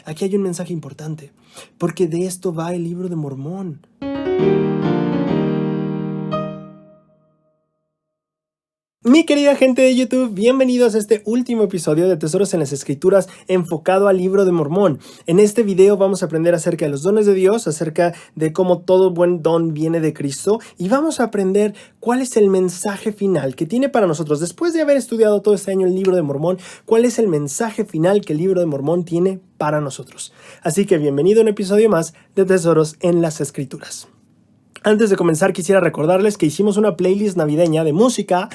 aquí hay un mensaje importante, porque de esto va el libro de Mormón. Mi querida gente de YouTube, bienvenidos a este último episodio de Tesoros en las Escrituras enfocado al libro de Mormón. En este video vamos a aprender acerca de los dones de Dios, acerca de cómo todo buen don viene de Cristo y vamos a aprender cuál es el mensaje final que tiene para nosotros. Después de haber estudiado todo este año el libro de Mormón, cuál es el mensaje final que el libro de Mormón tiene para nosotros. Así que bienvenido a un episodio más de Tesoros en las Escrituras. Antes de comenzar quisiera recordarles que hicimos una playlist navideña de música,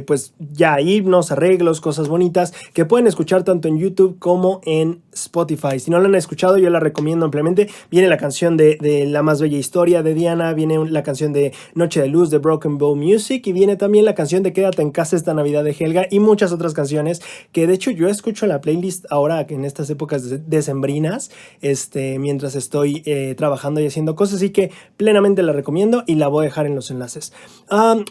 pues ya himnos, arreglos, cosas bonitas que pueden escuchar tanto en YouTube como en Spotify. Si no la han escuchado, yo la recomiendo ampliamente. Viene la canción de La Más Bella Historia de Diana, viene la canción de Noche de Luz de Broken Bow Music y viene también la canción de Quédate en Casa esta Navidad de Helga y muchas otras canciones que de hecho yo escucho en la playlist ahora en estas épocas decembrinas, mientras estoy trabajando y haciendo cosas, así que plenamente la recomiendo y la voy a dejar en los enlaces.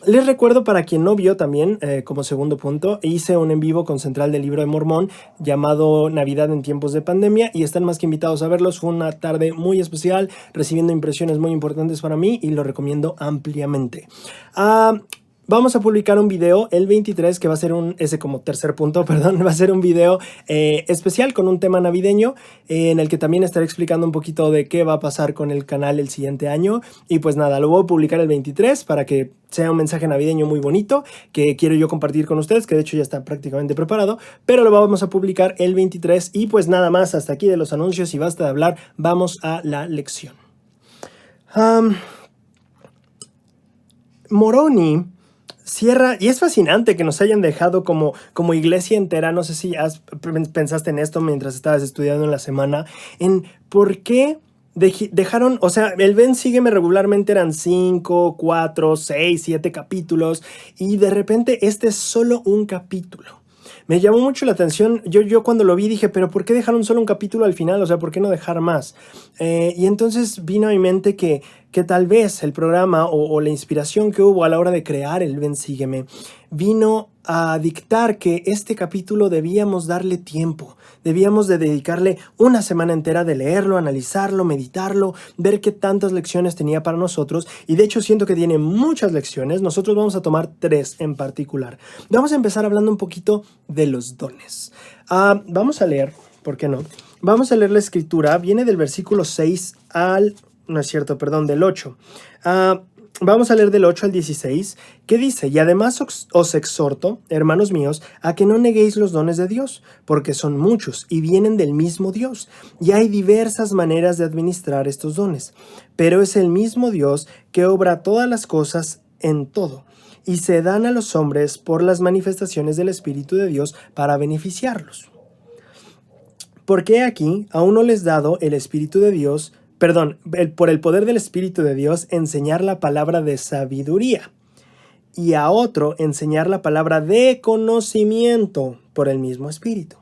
Les recuerdo, para quien no vio también, como segundo punto, hice un en vivo con Central del Libro de Mormón llamado Navidad en tiempos de pandemia y están más que invitados a verlos. Fue una tarde muy especial, recibiendo impresiones muy importantes para mí y lo recomiendo ampliamente. Vamos a publicar un video el 23 que va a ser va a ser un video especial con un tema navideño en el que también estaré explicando un poquito de qué va a pasar con el canal el siguiente año. Y pues nada, lo voy a publicar el 23 para que sea un mensaje navideño muy bonito que quiero yo compartir con ustedes, que de hecho ya está prácticamente preparado, pero lo vamos a publicar el 23 y pues nada más, hasta aquí de los anuncios y basta de hablar, vamos a la lección. Moroni cierra, y es fascinante que nos hayan dejado como iglesia entera. No sé si pensaste en esto mientras estabas estudiando en la semana, en por qué dejaron, o sea, el Ven Sígueme regularmente eran 5, 4, 6, 7 capítulos y de repente este es solo un capítulo. Me llamó mucho la atención, yo cuando lo vi dije, pero ¿por qué dejaron solo un capítulo al final? O sea, ¿por qué no dejar más? Y entonces vino a mi mente que tal vez el programa o la inspiración que hubo a la hora de crear el Ven Sígueme vino a dictar que este capítulo debíamos darle tiempo, debíamos de dedicarle una semana entera de leerlo, analizarlo, meditarlo, ver qué tantas lecciones tenía para nosotros, y de hecho siento que tiene muchas lecciones. Nosotros vamos a tomar 3 en particular. Vamos a empezar hablando un poquito de los dones. Vamos a leer, ¿por qué no? Vamos a leer la escritura, viene del versículo 6 del 8. Vamos a leer del 8 al 16, que dice: y además os exhorto, hermanos míos, a que no neguéis los dones de Dios, porque son muchos y vienen del mismo Dios, y hay diversas maneras de administrar estos dones, pero es el mismo Dios que obra todas las cosas en todo, y se dan a los hombres por las manifestaciones del Espíritu de Dios para beneficiarlos. Porque aquí a uno les dado el Espíritu de Dios, por el poder del Espíritu de Dios, enseñar la palabra de sabiduría, y a otro enseñar la palabra de conocimiento por el mismo Espíritu,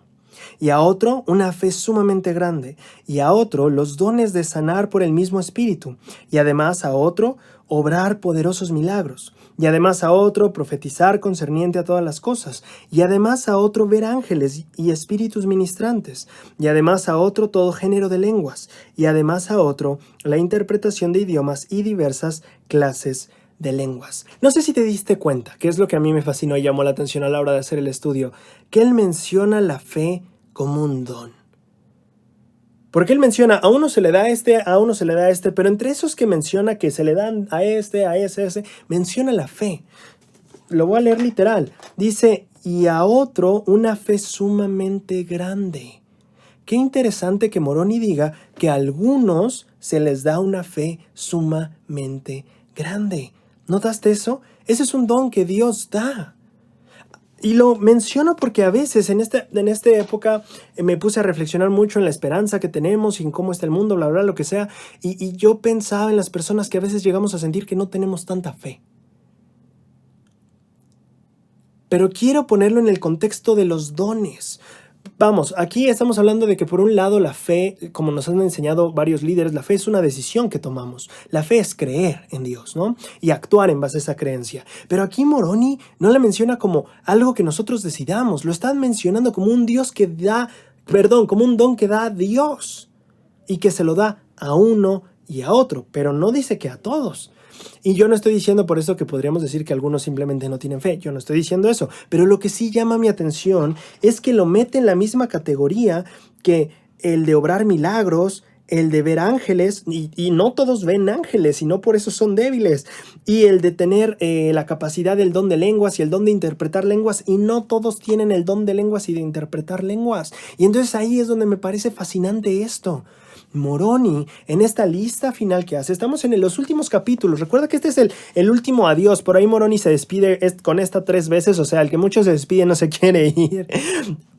y a otro una fe sumamente grande, y a otro los dones de sanar por el mismo Espíritu, y además a otro obrar poderosos milagros, y además a otro profetizar concerniente a todas las cosas, y además a otro ver ángeles y espíritus ministrantes, y además a otro todo género de lenguas, y además a otro la interpretación de idiomas y diversas clases de lenguas. No sé si te diste cuenta, que es lo que a mí me fascinó y llamó la atención a la hora de hacer el estudio, que él menciona la fe como un don. Porque él menciona, a uno se le da a uno se le da pero entre esos que menciona que se le dan a ese, menciona la fe. Lo voy a leer literal. Dice, y a otro una fe sumamente grande. Qué interesante que Moroni diga que a algunos se les da una fe sumamente grande. ¿Notaste eso? Ese es un don que Dios da. Y lo menciono porque a veces en esta época me puse a reflexionar mucho en la esperanza que tenemos y en cómo está el mundo, bla, bla, lo que sea. Y yo pensaba en las personas que a veces llegamos a sentir que no tenemos tanta fe. Pero quiero ponerlo en el contexto de los dones. Vamos, aquí estamos hablando de que por un lado la fe, como nos han enseñado varios líderes, la fe es una decisión que tomamos. La fe es creer en Dios, ¿no? Y actuar en base a esa creencia. Pero aquí Moroni no la menciona como algo que nosotros decidamos. Lo están mencionando como un Dios que da Perdón, como un don que da a Dios y que se lo da a uno y a otro, pero no dice que a todos. Y yo no estoy diciendo por eso que podríamos decir que algunos simplemente no tienen fe, yo no estoy diciendo eso, pero lo que sí llama mi atención es que lo mete en la misma categoría que el de obrar milagros, el de ver ángeles, y no todos ven ángeles, y no por eso son débiles, y el de tener la capacidad del don de lenguas y el don de interpretar lenguas, y no todos tienen el don de lenguas y de interpretar lenguas. Y entonces ahí es donde me parece fascinante esto. Moroni, en esta lista final que hace, estamos en los últimos capítulos, recuerda que este es el último adiós, por ahí Moroni se despide con esta 3 veces, o sea, el que mucho se despide no se quiere ir.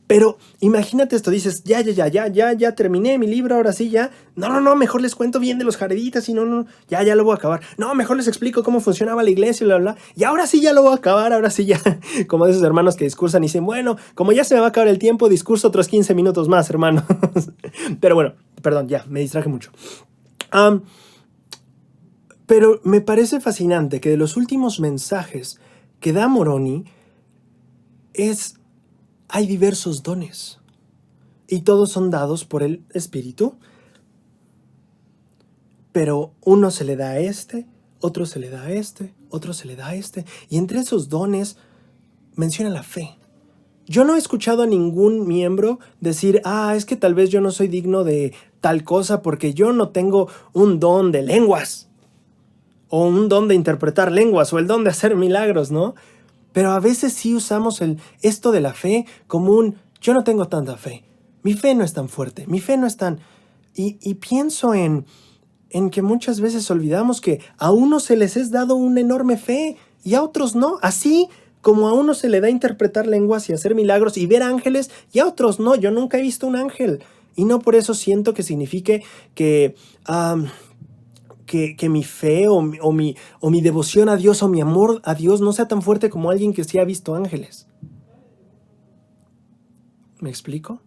Pero imagínate esto, dices, ya terminé mi libro, ahora sí, ya. No, mejor les cuento bien de los jareditas y no, ya lo voy a acabar. No, mejor les explico cómo funcionaba la iglesia y bla. Y ahora sí ya lo voy a acabar, ahora sí ya. Como de esos hermanos que discursan y dicen, bueno, como ya se me va a acabar el tiempo, discurso otros 15 minutos más, hermanos. Pero bueno, perdón, ya, me distraje mucho. Pero me parece fascinante que de los últimos mensajes que da Moroni hay diversos dones y todos son dados por el Espíritu, pero uno se le da a este, otro se le da a este, otro se le da a este, y entre esos dones menciona la fe. Yo no he escuchado a ningún miembro decir, es que tal vez yo no soy digno de tal cosa porque yo no tengo un don de lenguas, o un don de interpretar lenguas, o el don de hacer milagros, ¿no? Pero a veces sí usamos esto de la fe como yo no tengo tanta fe, mi fe no es tan fuerte, mi fe no es tan... Y pienso en que muchas veces olvidamos que a unos se les es dado una enorme fe y a otros no, así como a uno se le da interpretar lenguas y hacer milagros y ver ángeles y a otros no. Yo nunca he visto un ángel y no por eso siento que signifique que mi fe o mi devoción a Dios o mi amor a Dios no sea tan fuerte como alguien que sí ha visto ángeles. ¿Me explico?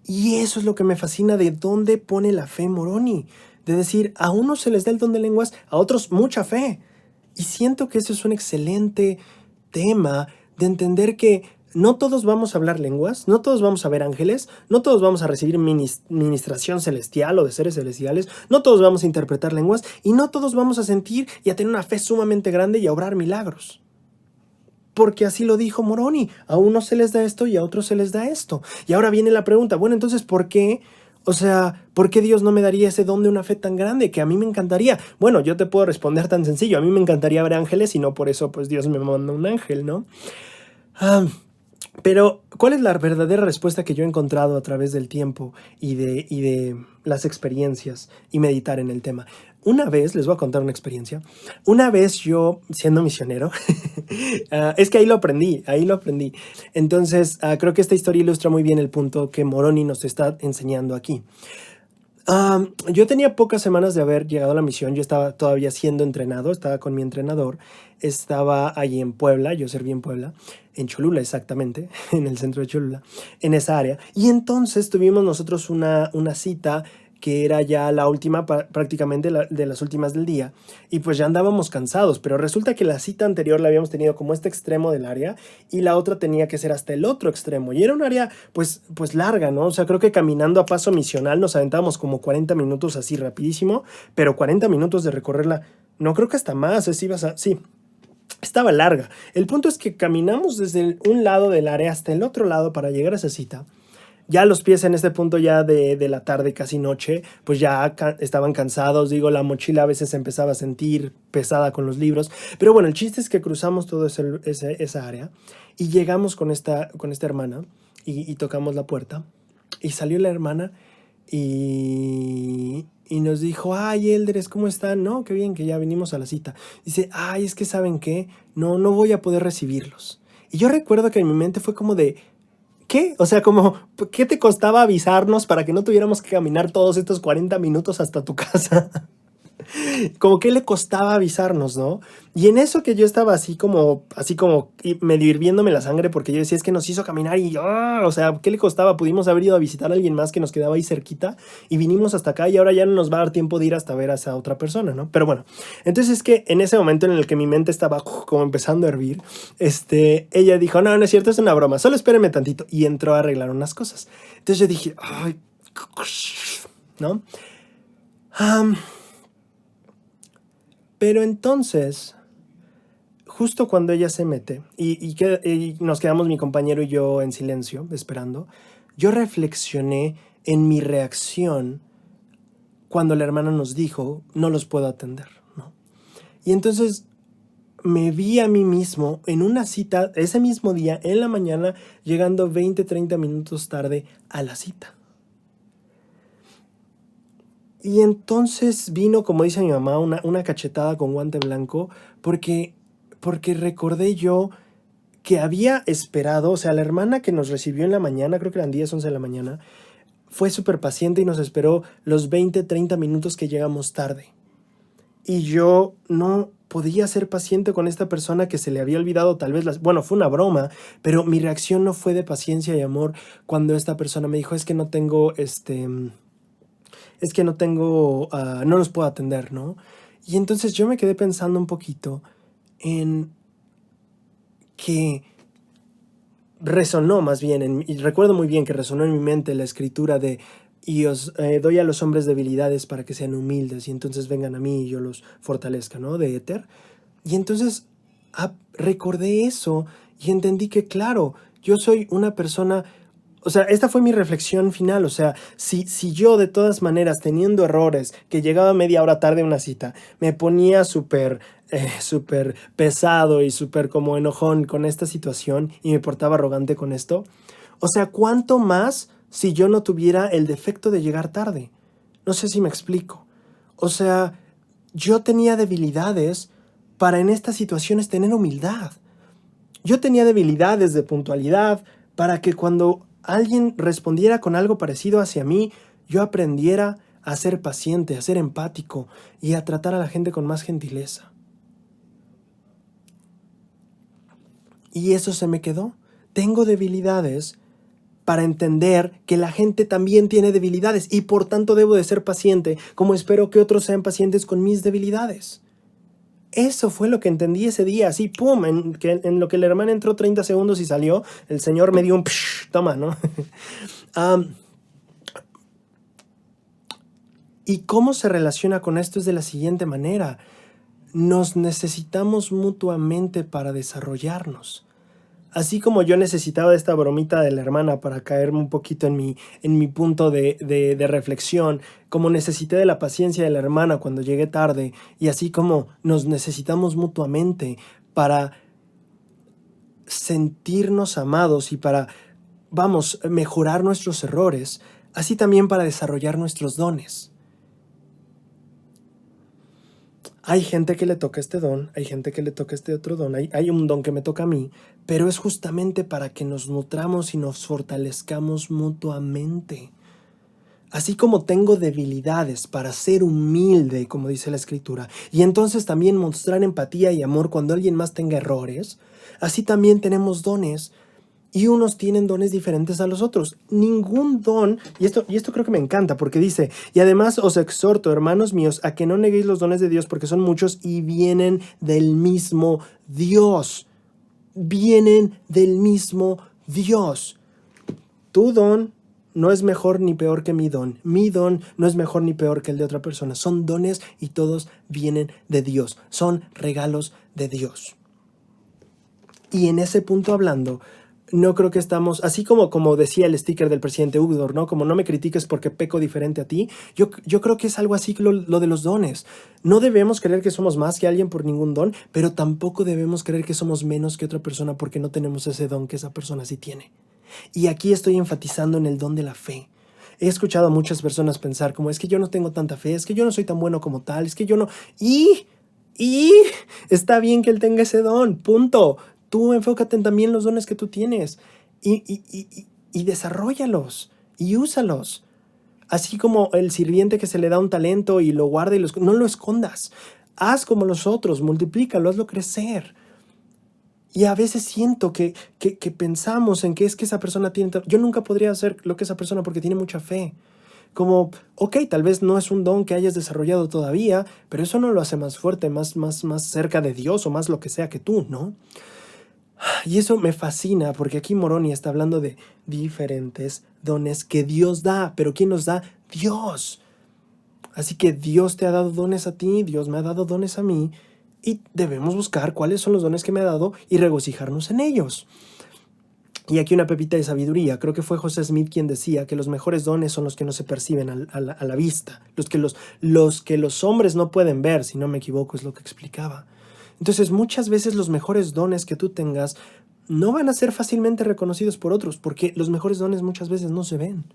Y eso es lo que me fascina de dónde pone la fe Moroni. De decir, a unos se les da el don de lenguas, a otros mucha fe. Y siento que eso es un excelente tema de entender que no todos vamos a hablar lenguas, no todos vamos a ver ángeles, no todos vamos a recibir ministración celestial o de seres celestiales, no todos vamos a interpretar lenguas y no todos vamos a sentir y a tener una fe sumamente grande y a obrar milagros. Porque así lo dijo Moroni, a unos se les da esto y a otros se les da esto. Y ahora viene la pregunta, bueno, entonces, ¿por qué? O sea, ¿por qué Dios no me daría ese don de una fe tan grande que a mí me encantaría? Bueno, yo te puedo responder tan sencillo, a mí me encantaría ver ángeles y no por eso pues Dios me manda un ángel, ¿no? Pero, ¿cuál es la verdadera respuesta que yo he encontrado a través del tiempo y de las experiencias y meditar en el tema? Una vez, les voy a contar una experiencia, una vez yo, siendo misionero, es que ahí lo aprendí. Entonces, creo que esta historia ilustra muy bien el punto que Moroni nos está enseñando aquí. Yo tenía pocas semanas de haber llegado a la misión, yo estaba todavía siendo entrenado, estaba con mi entrenador, estaba allí en Puebla, yo serví en Puebla, en Cholula exactamente, en el centro de Cholula, en esa área, y entonces tuvimos nosotros una cita que era ya la última, prácticamente de las últimas del día, y pues ya andábamos cansados, pero resulta que la cita anterior la habíamos tenido como este extremo del área, y la otra tenía que ser hasta el otro extremo, y era un área pues larga, ¿no? O sea, creo que caminando a paso misional nos aventábamos como 40 minutos así rapidísimo, pero 40 minutos de recorrerla, no creo que hasta más, sí, estaba larga. El punto es que caminamos desde un lado del área hasta el otro lado para llegar a esa cita. Ya los pies en este punto ya de la tarde, casi noche, pues ya estaban cansados, digo, la mochila a veces se empezaba a sentir pesada con los libros, pero bueno, el chiste es que cruzamos toda esa área y llegamos con esta hermana y tocamos la puerta y salió la hermana y nos dijo, ay, Eldres, ¿cómo están? No, qué bien que ya vinimos a la cita. Dice, ay, es que ¿saben qué? No voy a poder recibirlos. Y yo recuerdo que en mi mente fue como de, ¿qué? O sea, como, ¿qué te costaba avisarnos para que no tuviéramos que caminar todos estos 40 minutos hasta tu casa? Como que le costaba avisarnos, ¿no? Y en eso que yo estaba así como medio hirviéndome la sangre porque yo decía, es que nos hizo caminar y, o sea, ¿qué le costaba? Pudimos haber ido a visitar a alguien más que nos quedaba ahí cerquita y vinimos hasta acá y ahora ya no nos va a dar tiempo de ir hasta ver a esa otra persona, ¿no? Pero bueno, entonces es que en ese momento en el que mi mente estaba como empezando a hervir, ella dijo, no, no es cierto, es una broma, solo espérenme tantito. Y entró a arreglar unas cosas. Entonces yo dije, ay, ¿no? Pero entonces, justo cuando ella se mete y nos quedamos mi compañero y yo en silencio, esperando, yo reflexioné en mi reacción cuando la hermana nos dijo, no los puedo atender, ¿no? Y entonces me vi a mí mismo en una cita ese mismo día, en la mañana, llegando 20, 30 minutos tarde a la cita. Y entonces vino, como dice mi mamá, una cachetada con guante blanco, porque recordé yo que había esperado, o sea, la hermana que nos recibió en la mañana, creo que eran 10, 11 de la mañana, fue súper paciente y nos esperó los 20, 30 minutos que llegamos tarde. Y yo no podía ser paciente con esta persona que se le había olvidado tal vez bueno, fue una broma, pero mi reacción no fue de paciencia y amor cuando esta persona me dijo, es que no tengo, no los puedo atender, ¿no? Y entonces yo me quedé pensando un poquito en que resonó más bien, y recuerdo muy bien que resonó en mi mente la escritura de y os doy a los hombres debilidades para que sean humildes y entonces vengan a mí y yo los fortalezca, ¿no? De Éter. Y entonces recordé eso y entendí que, claro, yo soy una persona, o sea, esta fue mi reflexión final, o sea, si yo de todas maneras, teniendo errores, que llegaba media hora tarde a una cita, me ponía súper pesado y súper como enojón con esta situación y me portaba arrogante con esto, o sea, ¿cuánto más si yo no tuviera el defecto de llegar tarde? No sé si me explico. O sea, yo tenía debilidades para en estas situaciones tener humildad. Yo tenía debilidades de puntualidad para que cuando alguien respondiera con algo parecido hacia mí, yo aprendiera a ser paciente, a ser empático y a tratar a la gente con más gentileza. Y eso se me quedó. Tengo debilidades para entender que la gente también tiene debilidades y por tanto debo de ser paciente, como espero que otros sean pacientes con mis debilidades. Eso fue lo que entendí ese día, así, pum, en lo que el hermano entró 30 segundos y salió, el Señor me dio un toma, ¿no? ¿Y cómo se relaciona con esto? Es de la siguiente manera. Nos necesitamos mutuamente para desarrollarnos. Así como yo necesitaba de esta bromita de la hermana para caerme un poquito en mi punto de reflexión, como necesité de la paciencia de la hermana cuando llegué tarde, y así como nos necesitamos mutuamente para sentirnos amados y para, mejorar nuestros errores, así también para desarrollar nuestros dones. Hay gente que le toca este don, hay gente que le toca este otro don, hay un don que me toca a mí, pero es justamente para que nos nutramos y nos fortalezcamos mutuamente. Así como tengo debilidades para ser humilde, como dice la escritura, y entonces también mostrar empatía y amor cuando alguien más tenga errores, así también tenemos dones. Y unos tienen dones diferentes a los otros. Ningún don, y esto creo que me encanta, porque dice, y además os exhorto, hermanos míos, a que no neguéis los dones de Dios, porque son muchos y vienen del mismo Dios. Vienen del mismo Dios. Tu don no es mejor ni peor que mi don. Mi don no es mejor ni peor que el de otra persona. Son dones y todos vienen de Dios. Son regalos de Dios. Y en ese punto hablando, no creo que estamos, así como decía el sticker del presidente Ugador, ¿no? Como no me critiques porque peco diferente a ti, yo creo que es algo así lo de los dones. No debemos creer que somos más que alguien por ningún don, pero tampoco debemos creer que somos menos que otra persona porque no tenemos ese don que esa persona sí tiene. Y aquí estoy enfatizando en el don de la fe. He escuchado a muchas personas pensar como, es que yo no tengo tanta fe, es que yo no soy tan bueno como tal, es que yo no... Y está bien que él tenga ese don, punto. Tú enfócate en también los dones que tú tienes y desarróllalos y úsalos. Así como el sirviente que se le da un talento y lo guarda no lo escondas. Haz como los otros, multiplícalo, hazlo crecer. Y a veces siento que pensamos en que es que esa persona tiene... Yo nunca podría hacer lo que esa persona porque tiene mucha fe. Como, ok, tal vez no es un don que hayas desarrollado todavía, pero eso no lo hace más fuerte, más cerca de Dios o más lo que sea que tú, ¿no? Y eso me fascina porque aquí Moroni está hablando de diferentes dones que Dios da, pero ¿quién nos da? Dios. Así que Dios te ha dado dones a ti, Dios me ha dado dones a mí, y debemos buscar cuáles son los dones que me ha dado y regocijarnos en ellos. Y aquí una pepita de sabiduría. Creo que fue José Smith quien decía que los mejores dones son los que no se perciben a la vista. Los que los hombres no pueden ver, si no me equivoco, es lo que explicaba. Entonces, muchas veces los mejores dones que tú tengas no van a ser fácilmente reconocidos por otros, porque los mejores dones muchas veces no se ven.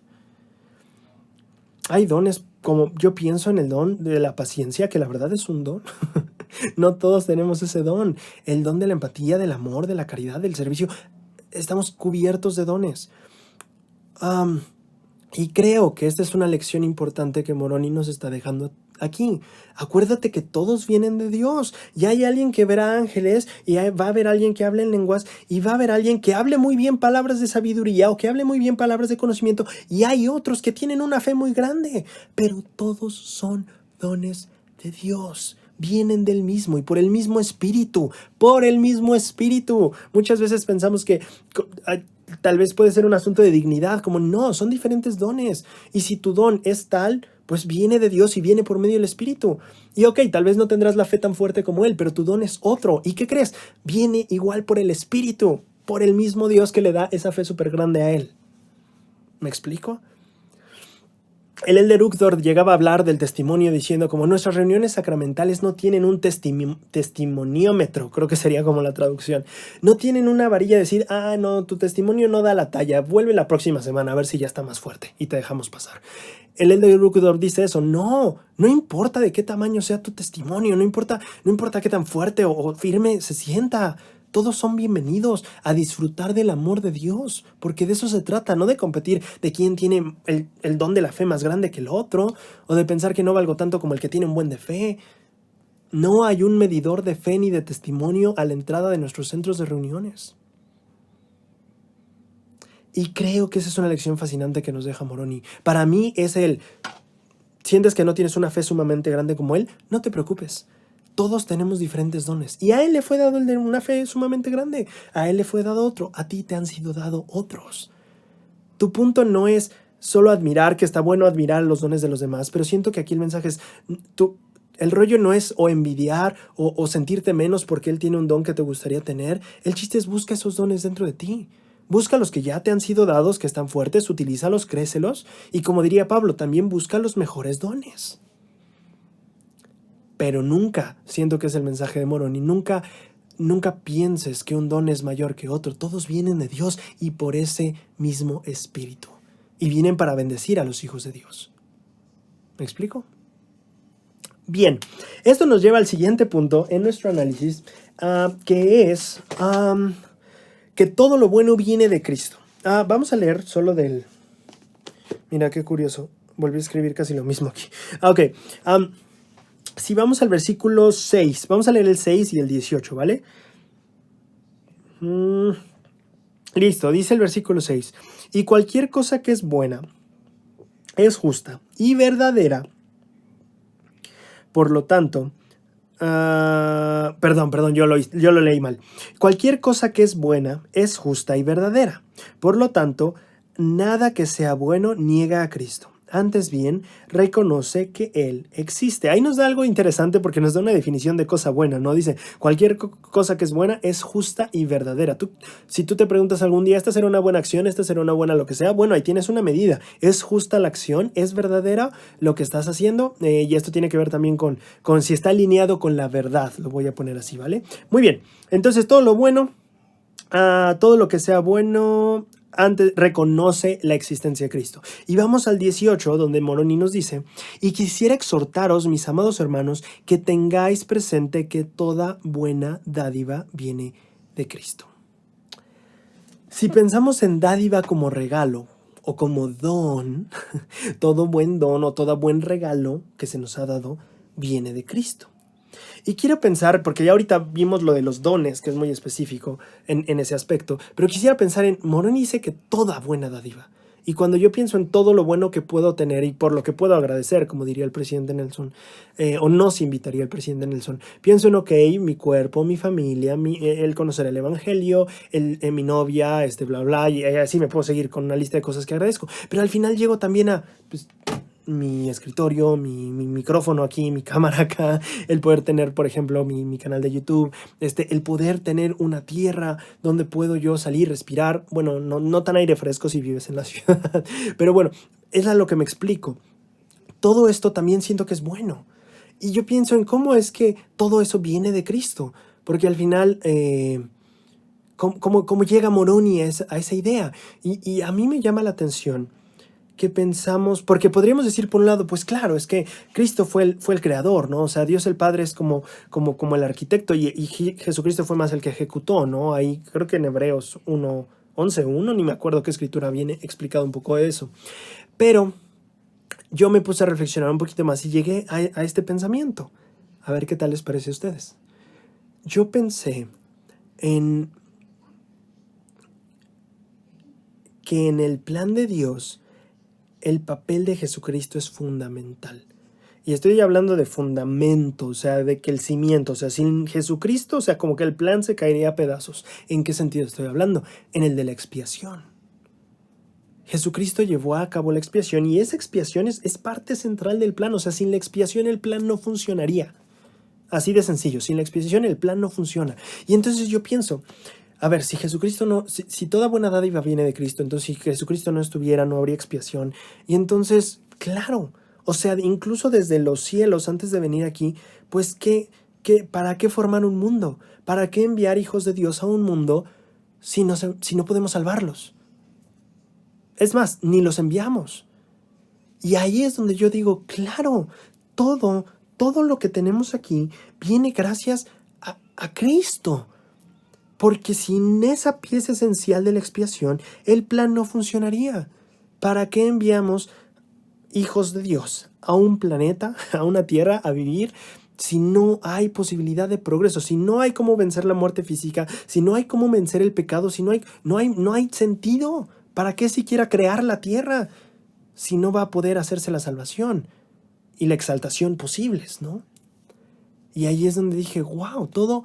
Hay dones, como yo pienso en el don de la paciencia, que la verdad es un don. No todos tenemos ese don. El don de la empatía, del amor, de la caridad, del servicio. Estamos cubiertos de dones. Y creo que esta es una lección importante que Moroni nos está dejando aquí. Acuérdate que todos vienen de Dios. Y hay alguien que verá ángeles, y va a haber alguien que hable en lenguas, y va a haber alguien que hable muy bien palabras de sabiduría o que hable muy bien palabras de conocimiento. Y hay otros que tienen una fe muy grande. Pero todos son dones de Dios. Vienen del mismo y por el mismo espíritu. Por el mismo espíritu. Muchas veces pensamos que tal vez puede ser un asunto de dignidad, como no, son diferentes dones. Y si tu don es tal, pues viene de Dios y viene por medio del Espíritu. Y ok, tal vez no tendrás la fe tan fuerte como Él, pero tu don es otro. ¿Y qué crees? Viene igual por el Espíritu, por el mismo Dios que le da esa fe súper grande a Él. ¿Me explico? El Elder Uchtdorf llegaba a hablar del testimonio diciendo como nuestras reuniones sacramentales no tienen un testimoniómetro, creo que sería como la traducción. No tienen una varilla de decir, no, tu testimonio no da la talla, vuelve la próxima semana a ver si ya está más fuerte y te dejamos pasar. El Elder Uchtdorf dice eso, no importa de qué tamaño sea tu testimonio, no importa qué tan fuerte o firme se sienta. Todos son bienvenidos a disfrutar del amor de Dios, porque de eso se trata, no de competir de quién tiene el don de la fe más grande que el otro, o de pensar que no valgo tanto como el que tiene un buen de fe. No hay un medidor de fe ni de testimonio a la entrada de nuestros centros de reuniones. Y creo que esa es una lección fascinante que nos deja Moroni. Para mí es ¿sientes que no tienes una fe sumamente grande como él? No te preocupes. Todos tenemos diferentes dones. Y a él le fue dado el de una fe sumamente grande. A él le fue dado otro. A ti te han sido dado otros. Tu punto no es solo admirar, que está bueno admirar los dones de los demás, pero siento que aquí el mensaje es, el rollo no es o envidiar o sentirte menos porque él tiene un don que te gustaría tener. El chiste es busca esos dones dentro de ti. Busca los que ya te han sido dados, que están fuertes, utilízalos, crécelos. Y como diría Pablo, también busca los mejores dones. Pero nunca, siento que es el mensaje de Moroni, nunca pienses que un don es mayor que otro. Todos vienen de Dios y por ese mismo espíritu. Y vienen para bendecir a los hijos de Dios. ¿Me explico? Bien, esto nos lleva al siguiente punto en nuestro análisis, que es que todo lo bueno viene de Cristo. Vamos a leer solo del... Mira, qué curioso. Volví a escribir casi lo mismo aquí. Ok. Si vamos al versículo 6, vamos a leer el 6 y el 18, ¿vale? Listo, dice el versículo 6. Y cualquier cosa que es buena, es justa y verdadera. Por lo tanto, perdón, yo lo leí mal. Cualquier cosa que es buena, es justa y verdadera. Por lo tanto, nada que sea bueno niega a Cristo. Antes bien, reconoce que Él existe. Ahí nos da algo interesante porque nos da una definición de cosa buena, ¿no? Dice, cualquier cosa que es buena es justa y verdadera. Si tú te preguntas algún día, ¿esta será una buena acción? ¿Esta será una buena lo que sea? Bueno, ahí tienes una medida. ¿Es justa la acción? ¿Es verdadera lo que estás haciendo? Y esto tiene que ver también con si está alineado con la verdad. Lo voy a poner así, ¿vale? Muy bien. Entonces, todo lo bueno, todo lo que sea bueno... Antes reconoce la existencia de Cristo. Y vamos al 18, donde Moroni nos dice, y quisiera exhortaros, mis amados hermanos, que tengáis presente que toda buena dádiva viene de Cristo. Si pensamos en dádiva como regalo o como don, todo buen don o todo buen regalo que se nos ha dado viene de Cristo. Y quiero pensar, porque ya ahorita vimos lo de los dones, que es muy específico en ese aspecto, pero quisiera pensar en, Moroni dice que toda buena dádiva. Y cuando yo pienso en todo lo bueno que puedo tener y por lo que puedo agradecer, como diría el presidente Nelson, o nos invitaría el presidente Nelson, pienso en, ok, mi cuerpo, mi familia, el conocer el evangelio, mi novia, bla, bla, y así me puedo seguir con una lista de cosas que agradezco. Pero al final llego también a, pues, mi escritorio, mi micrófono aquí, mi cámara acá, el poder tener, por ejemplo, mi canal de YouTube, el poder tener una tierra donde puedo yo salir, respirar, bueno, no tan aire fresco si vives en la ciudad, pero bueno, es a lo que me explico. Todo esto también siento que es bueno. Y yo pienso en cómo es que todo eso viene de Cristo, porque al final, cómo llega Moroni a esa idea. Y a mí me llama la atención que pensamos, porque podríamos decir por un lado, pues claro, es que Cristo fue el creador, ¿no? O sea, Dios el Padre es como el arquitecto y Jesucristo fue más el que ejecutó, ¿no? Ahí creo que en Hebreos 11:1, ni me acuerdo qué escritura viene explicado un poco de eso. Pero yo me puse a reflexionar un poquito más y llegué a este pensamiento. A ver qué tal les parece a ustedes. Yo pensé en que en el plan de Dios el papel de Jesucristo es fundamental. Y estoy hablando de fundamento, o sea, de que el cimiento, o sea, sin Jesucristo, o sea, como que el plan se caería a pedazos. ¿En qué sentido estoy hablando? En el de la expiación. Jesucristo llevó a cabo la expiación y esa expiación es parte central del plan. O sea, sin la expiación el plan no funcionaría. Así de sencillo, sin la expiación el plan no funciona. Y entonces yo pienso, a ver, si Jesucristo no, si toda buena dádiva viene de Cristo, entonces si Jesucristo no estuviera, no habría expiación. Y entonces, claro, o sea, incluso desde los cielos, antes de venir aquí, pues, ¿para qué formar un mundo? ¿Para qué enviar hijos de Dios a un mundo si no podemos salvarlos? Es más, ni los enviamos. Y ahí es donde yo digo, claro, todo lo que tenemos aquí viene gracias a Cristo. Porque sin esa pieza esencial de la expiación, el plan no funcionaría. ¿Para qué enviamos hijos de Dios a un planeta, a una tierra, a vivir, si no hay posibilidad de progreso, si no hay cómo vencer la muerte física, si no hay cómo vencer el pecado, si no hay sentido? ¿Para qué siquiera crear la tierra si no va a poder hacerse la salvación y la exaltación posibles, ¿no? Y ahí es donde dije, wow, toda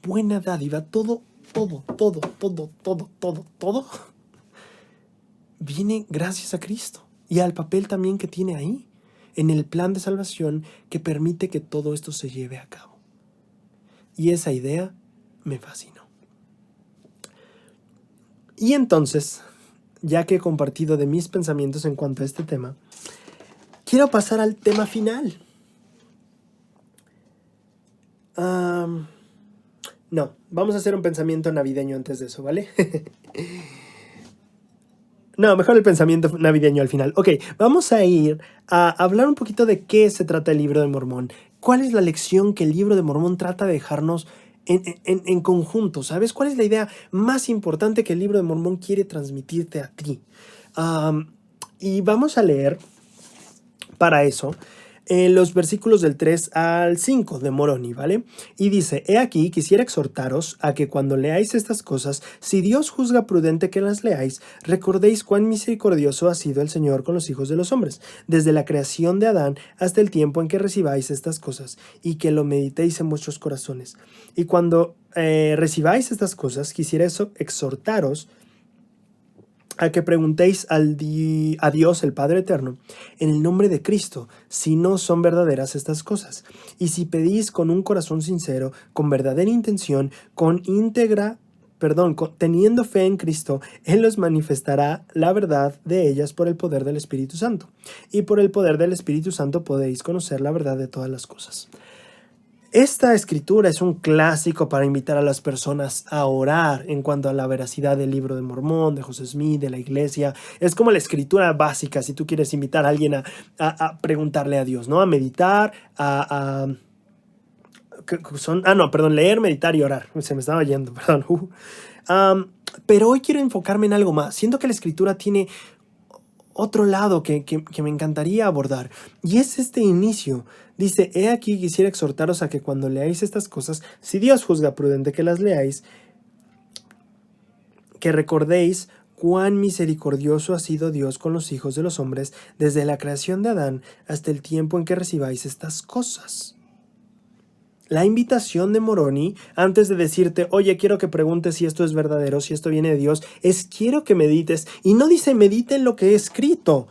buena dádiva, todo viene gracias a Cristo y al papel también que tiene ahí, en el plan de salvación que permite que todo esto se lleve a cabo. Y esa idea me fascinó. Y entonces, ya que he compartido de mis pensamientos en cuanto a este tema, quiero pasar al tema final. No, vamos a hacer un pensamiento navideño antes de eso, ¿vale? No, mejor el pensamiento navideño al final. Ok, vamos a ir a hablar un poquito de qué se trata el libro de Mormón. ¿Cuál es la lección que el libro de Mormón trata de dejarnos en conjunto? ¿Sabes? ¿Cuál es la idea más importante que el libro de Mormón quiere transmitirte a ti? Y vamos a leer para eso los versículos del 3 al 5 de Moroni, ¿vale? Y dice, he aquí, quisiera exhortaros a que cuando leáis estas cosas, si Dios juzga prudente que las leáis, recordéis cuán misericordioso ha sido el Señor con los hijos de los hombres, desde la creación de Adán hasta el tiempo en que recibáis estas cosas, y que lo meditéis en vuestros corazones. Y cuando recibáis estas cosas, quisiera exhortaros a que preguntéis a Dios, el Padre Eterno, en el nombre de Cristo, si no son verdaderas estas cosas. Y si pedís con un corazón sincero, con verdadera intención, teniendo fe en Cristo, Él os manifestará la verdad de ellas por el poder del Espíritu Santo. Y por el poder del Espíritu Santo podéis conocer la verdad de todas las cosas. Esta escritura es un clásico para invitar a las personas a orar en cuanto a la veracidad del libro de Mormón, de José Smith, de la iglesia. Es como la escritura básica si tú quieres invitar a alguien a preguntarle a Dios, ¿no? A meditar, leer, meditar y orar. Se me estaba yendo, perdón. Pero hoy quiero enfocarme en algo más. Siento que la escritura tiene otro lado que me encantaría abordar. Y es este inicio. Dice, he aquí quisiera exhortaros a que cuando leáis estas cosas, si Dios juzga prudente que las leáis, que recordéis cuán misericordioso ha sido Dios con los hijos de los hombres desde la creación de Adán hasta el tiempo en que recibáis estas cosas. La invitación de Moroni, antes de decirte, oye, quiero que preguntes si esto es verdadero, si esto viene de Dios, es quiero que medites. Y no dice medita en lo que he escrito.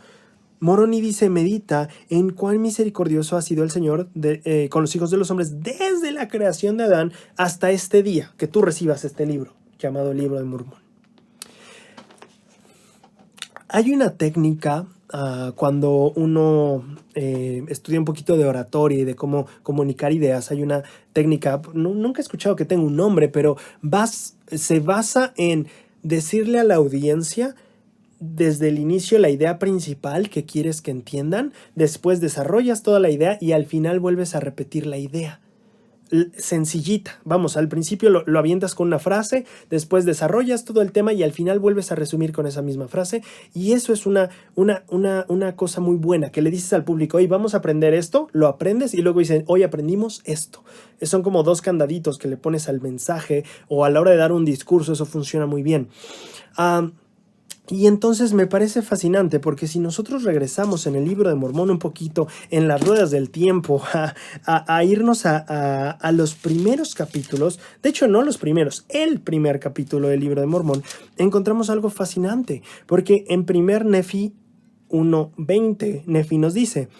Moroni dice, medita en cuán misericordioso ha sido el Señor con los hijos de los hombres desde la creación de Adán hasta este día que tú recibas este libro, llamado Libro de Mormón. Hay una técnica cuando uno estudia un poquito de oratoria y de cómo comunicar ideas. Hay una técnica, nunca he escuchado que tenga un nombre, pero se basa en decirle a la audiencia desde el inicio la idea principal que quieres que entiendan, después desarrollas toda la idea y al final vuelves a repetir la idea. Sencillita, vamos, al principio lo avientas con una frase, después desarrollas todo el tema y al final vuelves a resumir con esa misma frase, y eso es una cosa muy buena, que le dices al público, oye, vamos a aprender esto, lo aprendes y luego dicen, hoy aprendimos esto. Son como dos candaditos que le pones al mensaje o a la hora de dar un discurso, eso funciona muy bien. Y entonces me parece fascinante porque si nosotros regresamos en el Libro de Mormón un poquito en las ruedas del tiempo a irnos a los primeros capítulos, de hecho no los primeros, el primer capítulo del Libro de Mormón, encontramos algo fascinante porque en 1 Nefi 1:20 Nefi nos dice,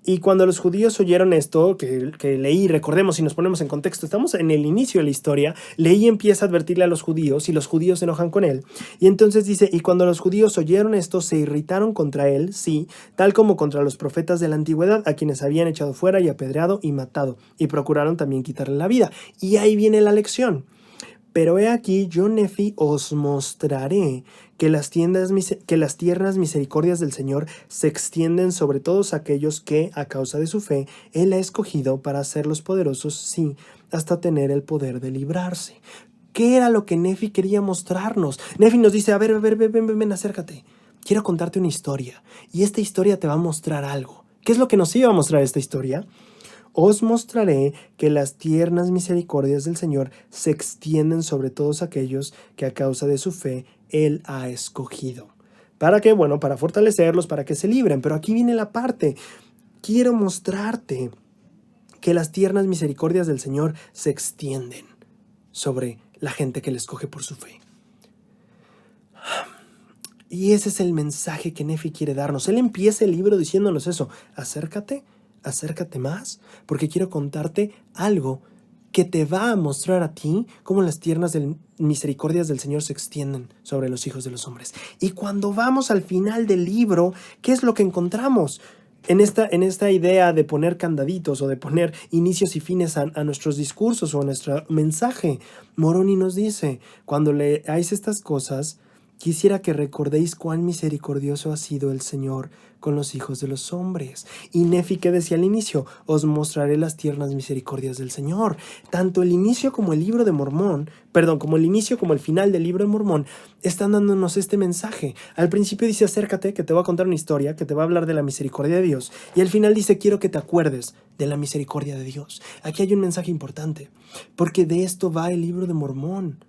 y cuando los judíos oyeron esto, que leí, recordemos, si nos ponemos en contexto, estamos en el inicio de la historia, leí empieza a advertirle a los judíos y los judíos se enojan con él. Y entonces dice, y cuando los judíos oyeron esto, se irritaron contra él, sí, tal como contra los profetas de la antigüedad, a quienes habían echado fuera y apedreado y matado, y procuraron también quitarle la vida. Y ahí viene la lección. Pero he aquí, yo Nefi os mostraré que las tiernas misericordias del Señor se extienden sobre todos aquellos que, a causa de su fe, Él ha escogido para hacerlos poderosos, sí, hasta tener el poder de librarse. ¿Qué era lo que Nefi quería mostrarnos? Nefi nos dice, a ver, ven, acércate. Quiero contarte una historia, y esta historia te va a mostrar algo. ¿Qué es lo que nos iba a mostrar esta historia? Os mostraré que las tiernas misericordias del Señor se extienden sobre todos aquellos que a causa de su fe Él ha escogido. ¿Para qué? Bueno, para fortalecerlos, para que se libren. Pero aquí viene la parte. Quiero mostrarte que las tiernas misericordias del Señor se extienden sobre la gente que le escoge por su fe. Y ese es el mensaje que Nefi quiere darnos. Él empieza el libro diciéndonos eso. Acércate más, porque quiero contarte algo que te va a mostrar a ti cómo las tiernas misericordias del Señor se extienden sobre los hijos de los hombres. Y cuando vamos al final del libro, ¿qué es lo que encontramos? En esta idea de poner candaditos o de poner inicios y fines a nuestros discursos o a nuestro mensaje, Moroni nos dice, cuando leáis estas cosas, quisiera que recordéis cuán misericordioso ha sido el Señor con los hijos de los hombres. Y Nefi, que decía al inicio, os mostraré las tiernas misericordias del Señor. Tanto el inicio como el libro de Mormón, como el inicio como el final del libro de Mormón, están dándonos este mensaje. Al principio dice, acércate, que te voy a contar una historia, que te va a hablar de la misericordia de Dios. Y al final dice, quiero que te acuerdes de la misericordia de Dios. Aquí hay un mensaje importante, porque de esto va el libro de Mormón.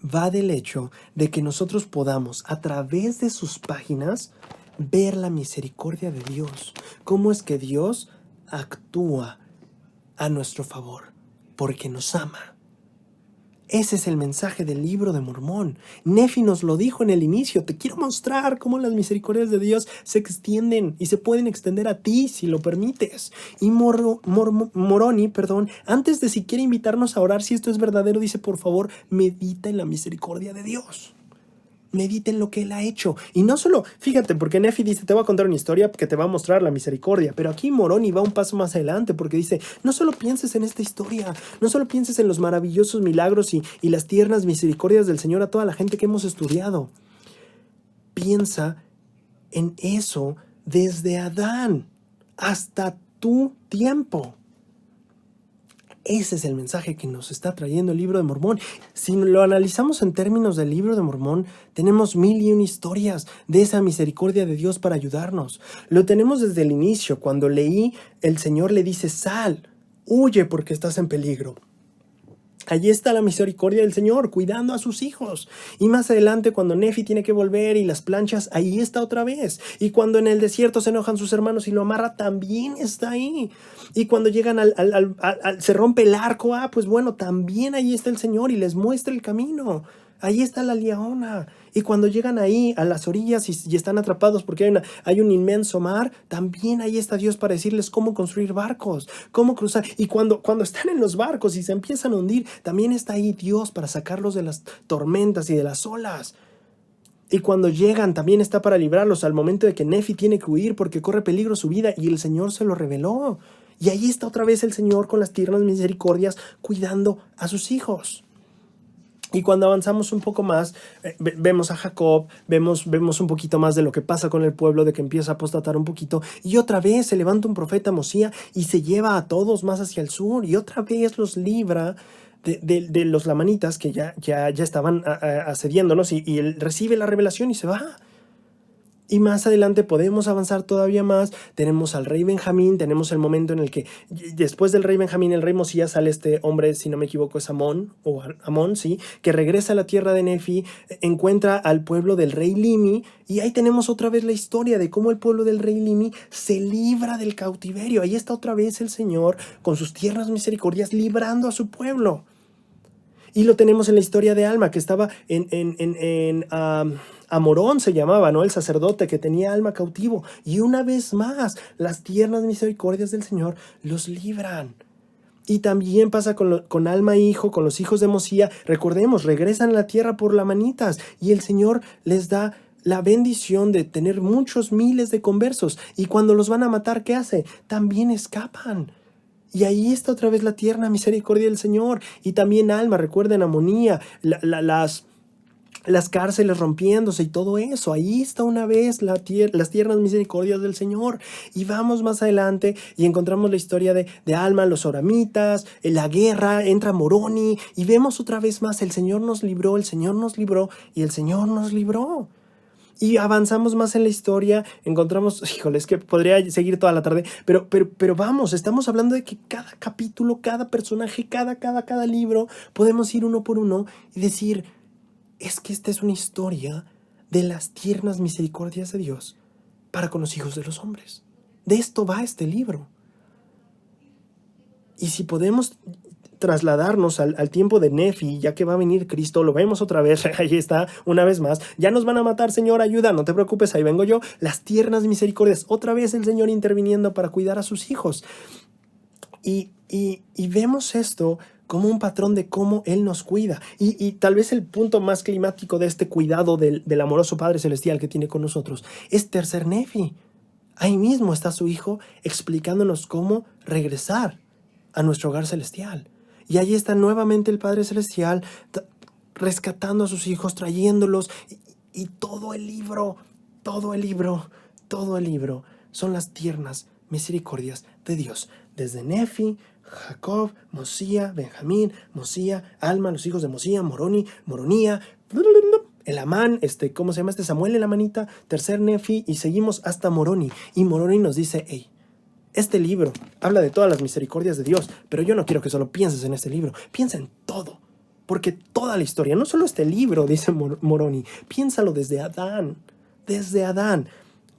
Va del hecho de que nosotros podamos, a través de sus páginas, ver la misericordia de Dios. Cómo es que Dios actúa a nuestro favor, porque nos ama. Ese es el mensaje del libro de Mormón. Nefi nos lo dijo en el inicio. Te quiero mostrar cómo las misericordias de Dios se extienden y se pueden extender a ti si lo permites. Y Moroni, antes de siquiera invitarnos a orar si esto es verdadero, dice, por favor, medita en la misericordia de Dios. Medita en lo que Él ha hecho. Y no solo, fíjate, porque Nefi dice, te voy a contar una historia que te va a mostrar la misericordia. Pero aquí Moroni va un paso más adelante porque dice, no solo pienses en esta historia, no solo pienses en los maravillosos milagros y las tiernas misericordias del Señor a toda la gente que hemos estudiado. Piensa en eso desde Adán hasta tu tiempo. Ese es el mensaje que nos está trayendo el libro de Mormón. Si lo analizamos en términos del libro de Mormón, tenemos 1001 historias de esa misericordia de Dios para ayudarnos. Lo tenemos desde el inicio, cuando leí, el Señor le dice, sal, huye porque estás en peligro. Allí está la misericordia del Señor, cuidando a sus hijos. Y más adelante, cuando Nefi tiene que volver y las planchas, ahí está otra vez. Y cuando en el desierto se enojan sus hermanos y lo amarra, también está ahí. Y cuando llegan se rompe el arco, pues bueno, también ahí está el Señor y les muestra el camino. Ahí está la Liahona. Y cuando llegan ahí a las orillas y están atrapados porque hay un inmenso mar, también ahí está Dios para decirles cómo construir barcos, cómo cruzar. Y cuando están en los barcos y se empiezan a hundir, también está ahí Dios para sacarlos de las tormentas y de las olas. Y cuando llegan, también está para librarlos al momento de que Nefi tiene que huir porque corre peligro su vida y el Señor se lo reveló. Y ahí está otra vez el Señor con las tiernas misericordias cuidando a sus hijos. Y cuando avanzamos un poco más, vemos a Jacob, vemos un poquito más de lo que pasa con el pueblo, de que empieza a apostatar un poquito. Y otra vez se levanta un profeta Mosía y se lleva a todos más hacia el sur. Y otra vez los libra de los lamanitas que ya estaban asediándolos. Y él recibe la revelación y se va. Y más adelante podemos avanzar todavía más. Tenemos al rey Benjamín, tenemos el momento en el que después del rey Benjamín, el rey Mosías, sale este hombre, si no me equivoco es Amón, sí, que regresa a la tierra de Nefi, encuentra al pueblo del rey Limi, y ahí tenemos otra vez la historia de cómo el pueblo del rey Limi se libra del cautiverio. Ahí está otra vez el Señor con sus tiernas misericordias librando a su pueblo. Y lo tenemos en la historia de Alma, que estaba Amorón se llamaba, ¿no? El sacerdote que tenía Alma cautivo. Y una vez más, las tiernas misericordias del Señor los libran. Y también pasa con Alma hijo, con los hijos de Mosía. Recordemos, regresan a la tierra por lamanitas y el Señor les da la bendición de tener muchos miles de conversos. Y cuando los van a matar, ¿qué hace? También escapan. Y ahí está otra vez la tierna misericordia del Señor. Y también Alma, recuerden, Amonía, las cárceles rompiéndose y todo eso. Ahí está una vez las tiernas misericordias del Señor. Y vamos más adelante y encontramos la historia de Alma, los oramitas, la guerra, entra Moroni. Y vemos otra vez más, el Señor nos libró, el Señor nos libró y el Señor nos libró. Y avanzamos más en la historia, encontramos, híjole, es que podría seguir toda la tarde, pero vamos, estamos hablando de que cada capítulo, cada personaje, cada libro, podemos ir uno por uno y decir, es que esta es una historia de las tiernas misericordias de Dios para con los hijos de los hombres. De esto va este libro. Y si podemos trasladarnos al tiempo de Nefi, ya que va a venir Cristo, lo vemos otra vez, ahí está, una vez más, ya nos van a matar, Señor, ayuda, no te preocupes, ahí vengo yo, las tiernas misericordias, otra vez el Señor interviniendo para cuidar a sus hijos. Y vemos esto como un patrón de cómo Él nos cuida. Y tal vez el punto más climático de este cuidado del amoroso Padre Celestial que tiene con nosotros es tercer Nefi. Ahí mismo está su Hijo explicándonos cómo regresar a nuestro hogar celestial. Y allí está nuevamente el Padre Celestial rescatando a sus hijos, trayéndolos. Y todo el libro son las tiernas misericordias de Dios. Desde Nefi, Jacob, Mosía, Benjamín, Mosía, Alma, los hijos de Mosía, Moroni, Moronía, el Amán, ¿cómo se llama Samuel, el Amanita, tercer Nefi, y seguimos hasta Moroni. Y Moroni nos dice, hey, este libro habla de todas las misericordias de Dios, pero yo no quiero que solo pienses en este libro, piensa en todo, porque toda la historia, no solo este libro, dice Moroni, piénsalo desde Adán,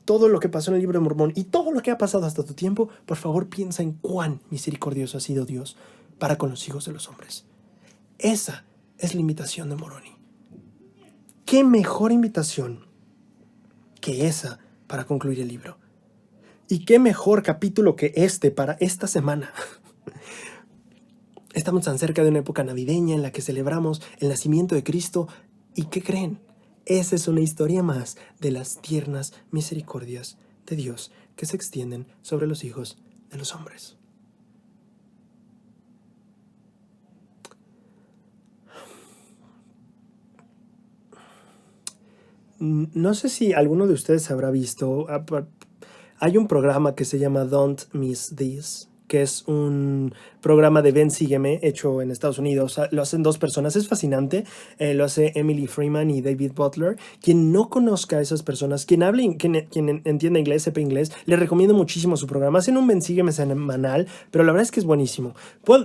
todo lo que pasó en el libro de Mormón y todo lo que ha pasado hasta tu tiempo, por favor piensa en cuán misericordioso ha sido Dios para con los hijos de los hombres. Esa es la invitación de Moroni. ¿Qué mejor invitación que esa para concluir el libro? Y qué mejor capítulo que este para esta semana. Estamos tan cerca de una época navideña en la que celebramos el nacimiento de Cristo. ¿Y qué creen? Esa es una historia más de las tiernas misericordias de Dios que se extienden sobre los hijos de los hombres. No sé si alguno de ustedes habrá visto, hay un programa que se llama Don't Miss This, que es un programa de Ven, Sígueme, hecho en Estados Unidos. Lo hacen dos personas, es fascinante. Lo hace Emily Freeman y David Butler. Quien no conozca a esas personas, quien hable, quien entienda inglés, sepa inglés, les recomiendo muchísimo su programa. Hacen un Ven, Sígueme semanal, pero la verdad es que es buenísimo.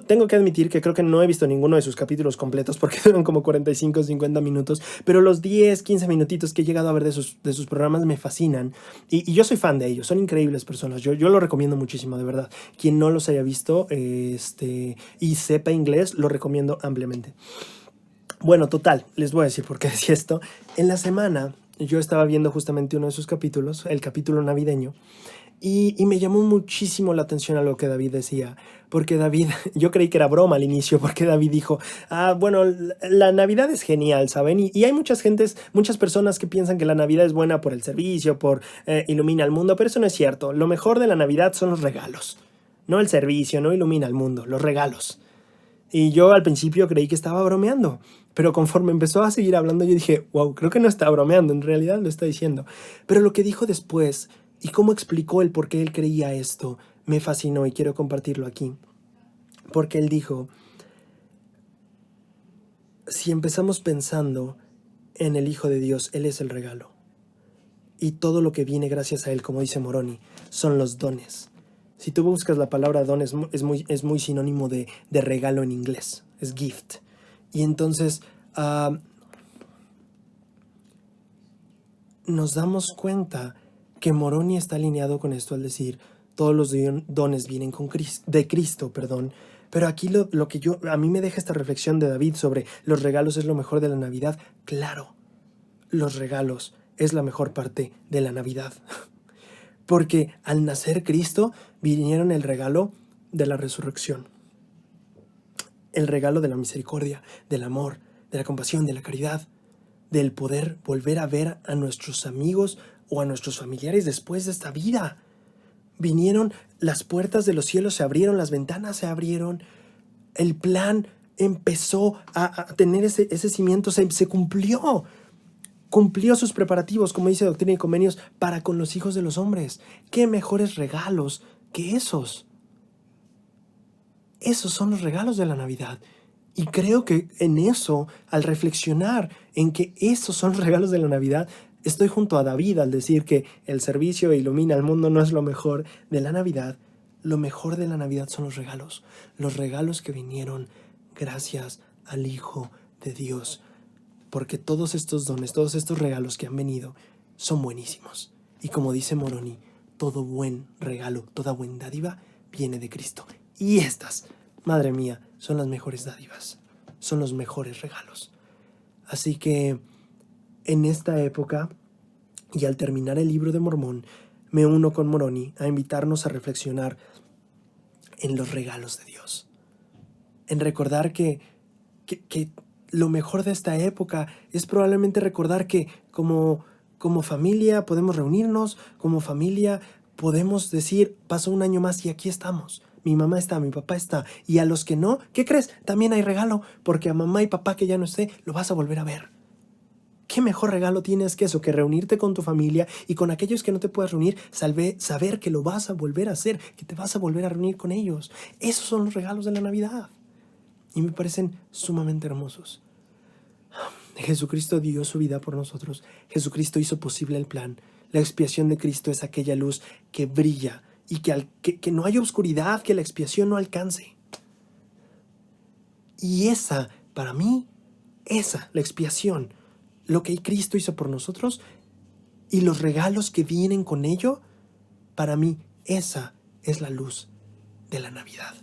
Tengo que admitir que creo que no he visto ninguno de sus capítulos completos porque duran como 45 o 50 minutos, pero los 10, 15 minutitos que he llegado a ver de sus programas me fascinan. Y yo soy fan de ellos, son increíbles personas. Yo lo recomiendo muchísimo, de verdad. Quien no los haya visto y sepa inglés, lo recomiendo ampliamente. Bueno, total, les voy a decir por qué decía esto. En la semana yo estaba viendo justamente uno de sus capítulos, el capítulo navideño, y me llamó muchísimo la atención a lo que David decía, porque David, yo creí que era broma al inicio, porque David dijo, bueno, la Navidad es genial, ¿saben? Y hay muchas personas que piensan que la Navidad es buena por el servicio, por ilumina el mundo, pero eso no es cierto. Lo mejor de la Navidad son los regalos, no el servicio, no ilumina el mundo, los regalos. Y yo al principio creí que estaba bromeando, pero conforme empezó a seguir hablando yo dije, wow, creo que no está bromeando, en realidad lo está diciendo. Pero lo que dijo después y cómo explicó el por qué él creía esto me fascinó y quiero compartirlo aquí. Porque él dijo, si empezamos pensando en el Hijo de Dios, Él es el regalo. Y todo lo que viene gracias a Él, como dice Moroni, son los dones. Si tú buscas la palabra don, es muy sinónimo de regalo en inglés. Es gift. Y entonces nos damos cuenta que Moroni está alineado con esto al decir, todos los dones vienen de Cristo, perdón. Pero aquí lo que a mí me deja esta reflexión de David sobre los regalos es lo mejor de la Navidad. Claro, los regalos es la mejor parte de la Navidad. Porque al nacer Cristo vinieron el regalo de la resurrección, el regalo de la misericordia, del amor, de la compasión, de la caridad, del poder volver a ver a nuestros amigos o a nuestros familiares después de esta vida. Vinieron, las puertas de los cielos se abrieron, las ventanas se abrieron, el plan empezó a tener ese cimiento, se cumplió. Cumplió sus preparativos, como dice Doctrina y Convenios, para con los hijos de los hombres. ¿Qué mejores regalos que esos? Esos son los regalos de la Navidad. Y creo que en eso, al reflexionar en que esos son los regalos de la Navidad, estoy junto a David al decir que el servicio ilumina al mundo no es lo mejor de la Navidad. Lo mejor de la Navidad son los regalos que vinieron gracias al Hijo de Dios. Porque todos estos dones, todos estos regalos que han venido son buenísimos. Y como dice Moroni, todo buen regalo, toda buena dádiva viene de Cristo. Y estas, madre mía, son las mejores dádivas, son los mejores regalos. Así que en esta época, y al terminar el libro de Mormón, me uno con Moroni a invitarnos a reflexionar en los regalos de Dios. En recordar que lo mejor de esta época es probablemente recordar que como familia podemos reunirnos, como familia podemos decir, pasó un año más y aquí estamos. Mi mamá está, mi papá está. Y a los que no, ¿qué crees? También hay regalo, porque a mamá y papá que ya no esté, lo vas a volver a ver. ¿Qué mejor regalo tienes que eso? Que reunirte con tu familia y con aquellos que no te puedas reunir, saber que lo vas a volver a hacer, que te vas a volver a reunir con ellos. Esos son los regalos de la Navidad. Y me parecen sumamente hermosos. Jesucristo dio su vida por nosotros. Jesucristo hizo posible el plan. La expiación de Cristo es aquella luz que brilla y que no hay oscuridad que la expiación no alcance. Y esa, para mí, la expiación, lo que Cristo hizo por nosotros y los regalos que vienen con ello, para mí, esa es la luz de la Navidad.